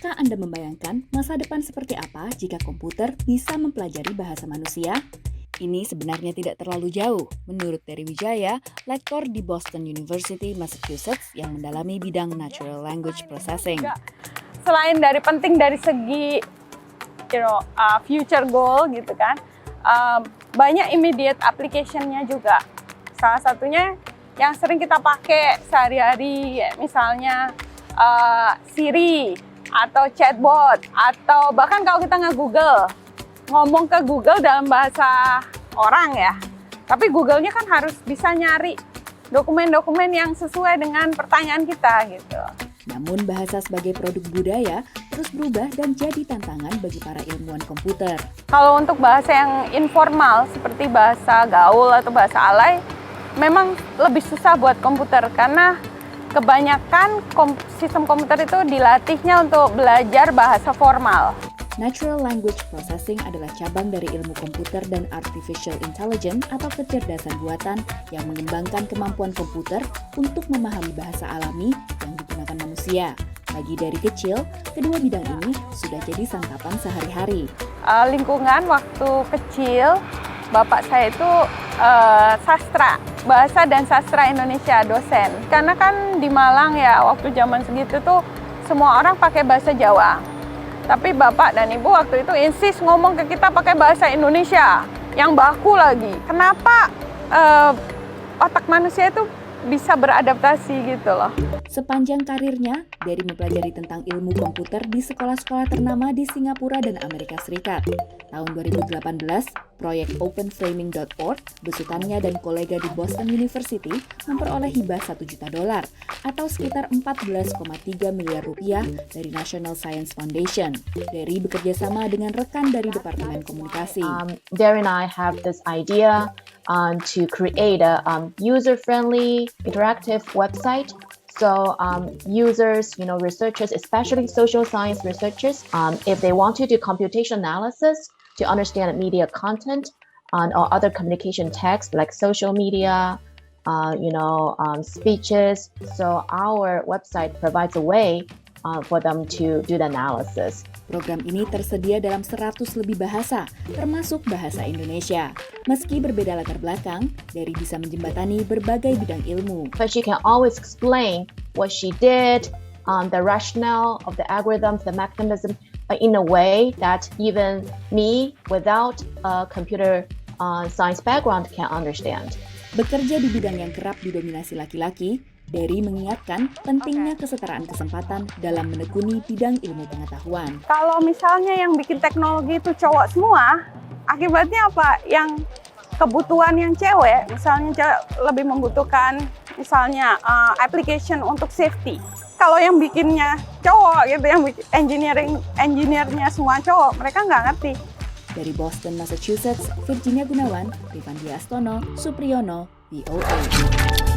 Pernahkah Anda membayangkan masa depan seperti apa jika komputer bisa mempelajari bahasa manusia? Ini sebenarnya tidak terlalu jauh, menurut Terry Wijaya, lektor di Boston University, Massachusetts yang mendalami bidang Natural Language Processing. Selain dari penting dari segi future goal gitu kan, banyak immediate application-nya juga. Salah satunya yang sering kita pakai sehari-hari, misalnya Siri atau chatbot, atau bahkan kalau kita nge-Google, ngomong ke Google dalam bahasa orang ya, tapi Google-nya kan harus bisa nyari dokumen-dokumen yang sesuai dengan pertanyaan kita gitu. Namun bahasa sebagai produk budaya terus berubah dan jadi tantangan bagi para ilmuwan komputer. Kalau untuk bahasa yang informal seperti bahasa gaul atau bahasa alay, memang lebih susah buat komputer karena kebanyakan sistem komputer itu dilatihnya untuk belajar bahasa formal. Natural Language Processing adalah cabang dari ilmu komputer dan Artificial Intelligence atau kecerdasan buatan yang mengembangkan kemampuan komputer untuk memahami bahasa alami yang digunakan manusia. Bagi dari kecil, kedua bidang ini sudah jadi santapan sehari-hari. Lingkungan waktu kecil, bapak saya itu sastra, bahasa dan sastra Indonesia, dosen. Karena kan di Malang ya, waktu zaman segitu tuh semua orang pakai bahasa Jawa. Tapi bapak dan ibu waktu itu insist ngomong ke kita pakai bahasa Indonesia, yang baku lagi. Kenapa otak manusia itu bisa beradaptasi gitu loh. Sepanjang karirnya, Derry mempelajari tentang ilmu komputer di sekolah-sekolah ternama di Singapura dan Amerika Serikat. Tahun 2018, proyek openframing.org, besutannya dan kolega di Boston University memperoleh hibah $1 juta atau sekitar 14,3 miliar rupiah dari National Science Foundation. Derry bekerja sama dengan rekan dari Departemen Komunikasi. Derry and I have this idea to create a user-friendly, interactive website. So users, researchers, especially social science researchers, if they want to do computation analysis to understand media content or other communication text like social media, speeches. So our website provides a way for them to do the analysis. Program ini tersedia dalam 100 lebih bahasa, termasuk bahasa Indonesia. Meski berbeda latar belakang, Derry bisa menjembatani berbagai bidang ilmu. But she can always explain what she did, the rationale of the algorithms, the mechanism, in a way that even me, without a computer science background, can understand. Bekerja di bidang yang kerap didominasi laki-laki, Derry mengingatkan pentingnya kesetaraan kesempatan dalam menekuni bidang ilmu pengetahuan. Kalau misalnya yang bikin teknologi itu cowok semua, akibatnya apa? Yang kebutuhan yang cewek, misalnya cewek lebih membutuhkan misalnya application untuk safety. Kalau yang bikinnya cowok gitu, yang bikin engineer-nya semua cowok, mereka nggak ngerti. Dari Boston, Massachusetts, Virginia Gunawan, Rifandi Astono, Supriyono, VOA.